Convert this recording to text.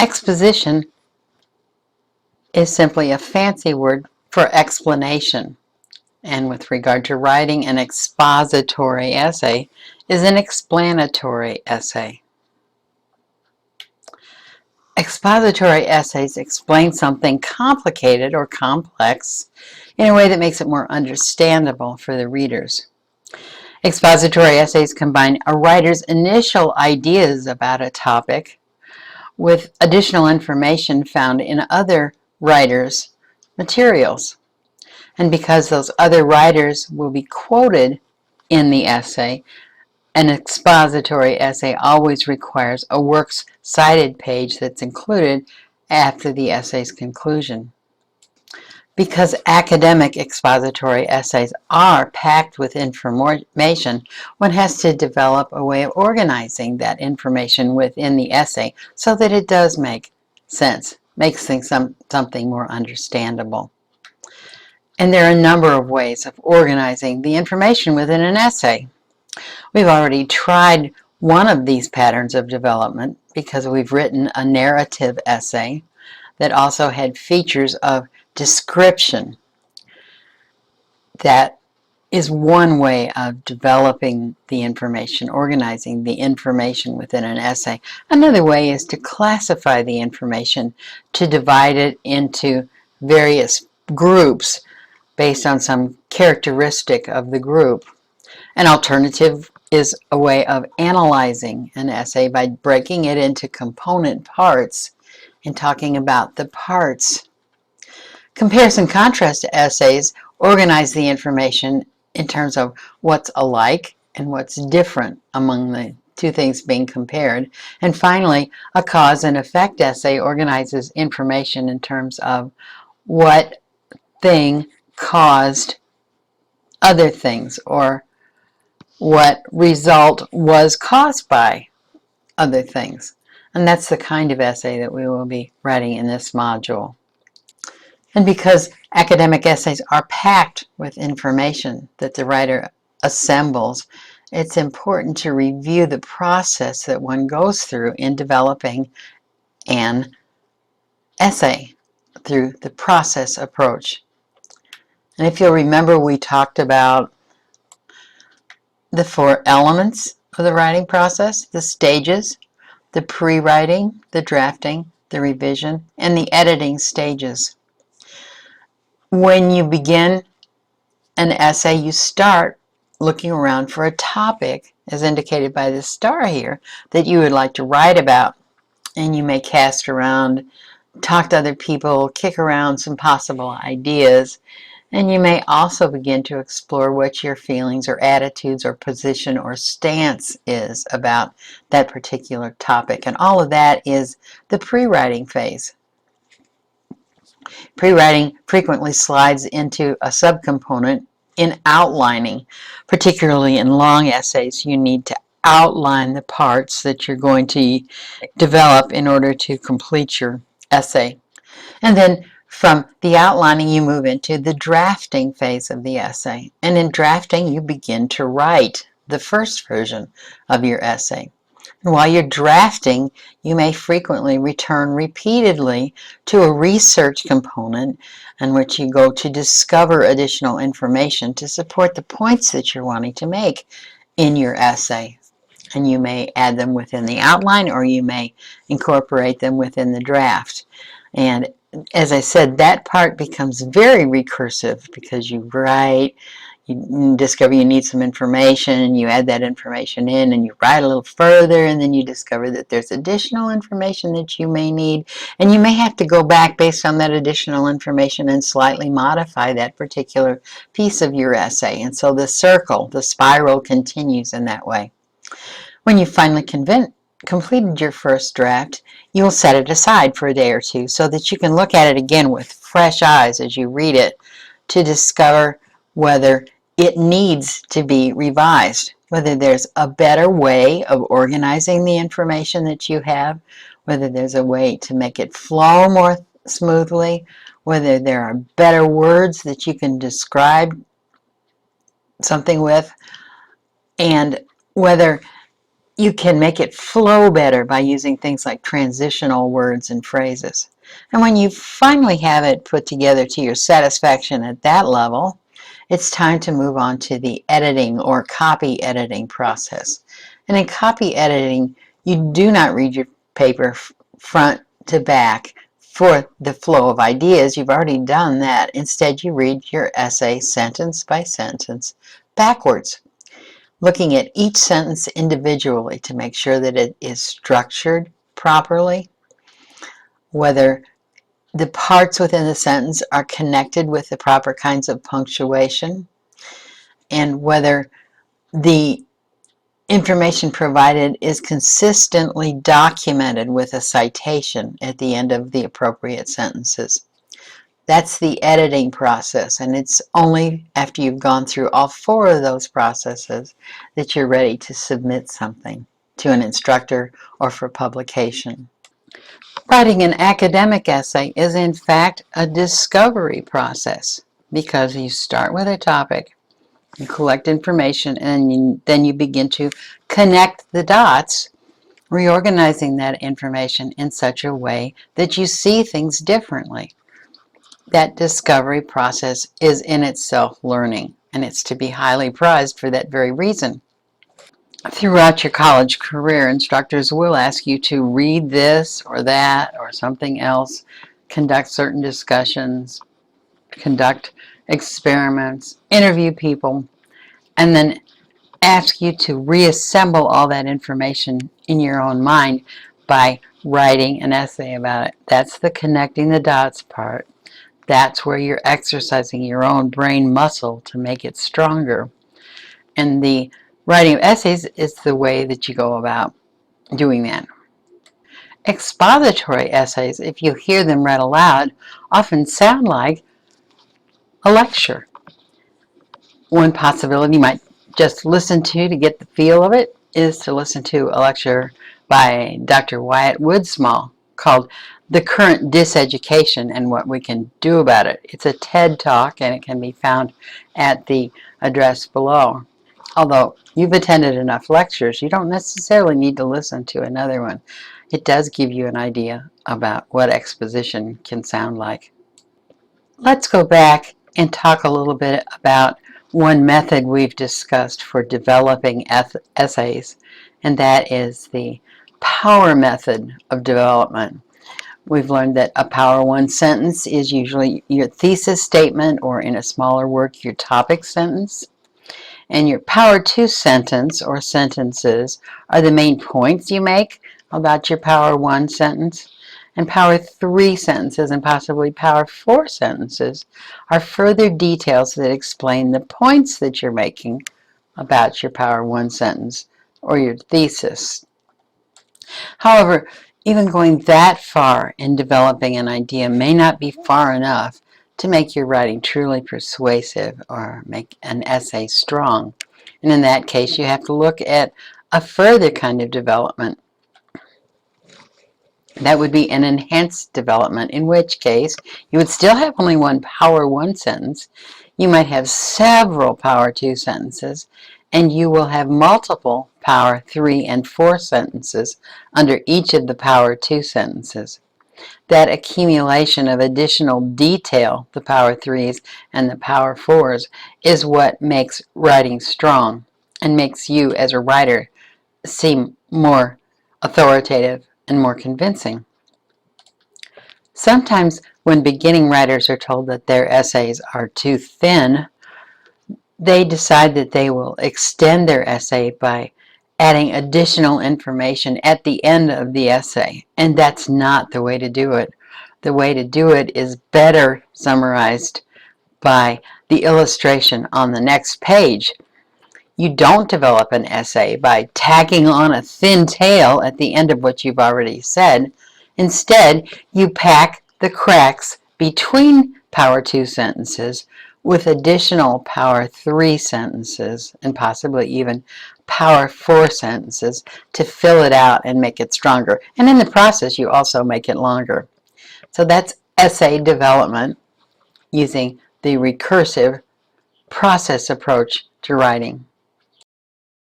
Exposition is simply a fancy word for explanation. And with regard to writing, an expository essay is an explanatory essay. Expository essays explain something complicated or complex in a way that makes it more understandable for the readers. Expository essays combine a writer's initial ideas about a topic with additional information found in other writers' materials. And because those other writers will be quoted in the essay, an expository essay always requires a works cited page that's included after the essay's conclusion. Because academic expository essays are packed with information, one has to develop a way of organizing that information within the essay so that it does make sense, makes things something more understandable. And there are a number of ways of organizing the information within an essay. We've already tried one of these patterns of development because we've written a narrative essay that also had features of description. That is one way of developing the information, organizing the information within an essay. Another way is to classify the information, to divide it into various groups based on some characteristic of the group. An alternative is a way of analyzing an essay by breaking it into component parts and talking about the parts. Comparison contrast essays organize the information in terms of what's alike and what's different among the two things being compared. And finally, a cause and effect essay organizes information in terms of what thing caused other things, or what result was caused by other things. And that's the kind of essay that we will be writing in this module. And because academic essays are packed with information that the writer assembles, it's important to review the process that one goes through in developing an essay through the process approach. And if you'll remember, we talked about the 4 elements of the writing process, the stages, the pre-writing, the drafting, the revision, and the editing stages. When you begin an essay, you start looking around for a topic, as indicated by the star here, that you would like to write about. And you may cast around, talk to other people, kick around some possible ideas. And you may also begin to explore what your feelings or attitudes or position or stance is about that particular topic. And all of that is the pre-writing phase. Pre-writing frequently slides into a subcomponent in outlining. Particularly in long essays, you need to outline the parts that you're going to develop in order to complete your essay. And then from the outlining, you move into the drafting phase of the essay. And in drafting, you begin to write the first version of your essay. And while you're drafting, you may frequently return repeatedly to a research component in which you go to discover additional information to support the points that you're wanting to make in your essay. And you may add them within the outline, or you may incorporate them within the draft. And as I said, that part becomes very recursive because you write, you discover you need some information, and you add that information in, and you write a little further, and then you discover that there's additional information that you may need, and you may have to go back based on that additional information and slightly modify that particular piece of your essay. And so the circle, the spiral, continues in that way. When you finally completed your first draft, you will set it aside for a day or two so that you can look at it again with fresh eyes as you read it to discover whether it needs to be revised, whether there's a better way of organizing the information that you have, whether there's a way to make it flow more smoothly, whether there are better words that you can describe something with, and whether You can make it flow better by using things like transitional words and phrases. And when you finally have it put together to your satisfaction at that level, it's time to move on to the editing or copy editing process. And in copy editing, you do not read your paper front to back for the flow of ideas. You've already done that. Instead, you read your essay sentence by sentence backwards, looking at each sentence individually to make sure that it is structured properly, whether the parts within the sentence are connected with the proper kinds of punctuation, and whether the information provided is consistently documented with a citation at the end of the appropriate sentences. That's the editing process, and it's only after you've gone through all 4 of those processes that you're ready to submit something to an instructor or for publication. Writing an academic essay is in fact a discovery process, because you start with a topic, you collect information, and then you begin to connect the dots, reorganizing that information in such a way that you see things differently. That discovery process is in itself learning, and it's to be highly prized for that very reason. Throughout your college career, instructors will ask you to read this or that or something else, conduct certain discussions, conduct experiments, interview people, and then ask you to reassemble all that information in your own mind by writing an essay about it. That's the connecting the dots part. That's where you're exercising your own brain muscle to make it stronger. And the writing of essays is the way that you go about doing that. Expository essays, if you hear them read aloud, often sound like a lecture. One possibility you might just listen to get the feel of it is to listen to a lecture by Dr. Wyatt Woodsmall called The Current Diseducation and What We Can Do About It. It's a TED Talk, and it can be found at the address below. Although you've attended enough lectures, you don't necessarily need to listen to another one. It does give you an idea about what exposition can sound like. Let's go back and talk a little bit about one method we've discussed for developing essays, and that is the power method of development. We've learned that a Power 1 sentence is usually your thesis statement, or in a smaller work, your topic sentence. And your Power 2 sentence or sentences are the main points you make about your Power 1 sentence. And Power 3 sentences and possibly Power 4 sentences are further details that explain the points that you're making about your Power 1 sentence or your thesis. However, even going that far in developing an idea may not be far enough to make your writing truly persuasive or make an essay strong. And in that case, you have to look at a further kind of development. That would be an enhanced development, in which case you would still have only one Power 1 sentence. You might have several Power 2 sentences, and you will have multiple Power 3 and 4 sentences under each of the Power 2 sentences. That accumulation of additional detail, the Power 3s and the Power 4s, is what makes writing strong and makes you as a writer seem more authoritative and more convincing. Sometimes when beginning writers are told that their essays are too thin, they decide that they will extend their essay by adding additional information at the end of the essay, and that's not the way to do it. The way to do it is better summarized by the illustration on the next page. You don't develop an essay by tacking on a thin tail at the end of what you've already said. Instead, you pack the cracks between Power 2 sentences with additional Power 3 sentences and possibly even Power 4 sentences to fill it out and make it stronger. And in the process, you also make it longer. So that's essay development using the recursive process approach to writing.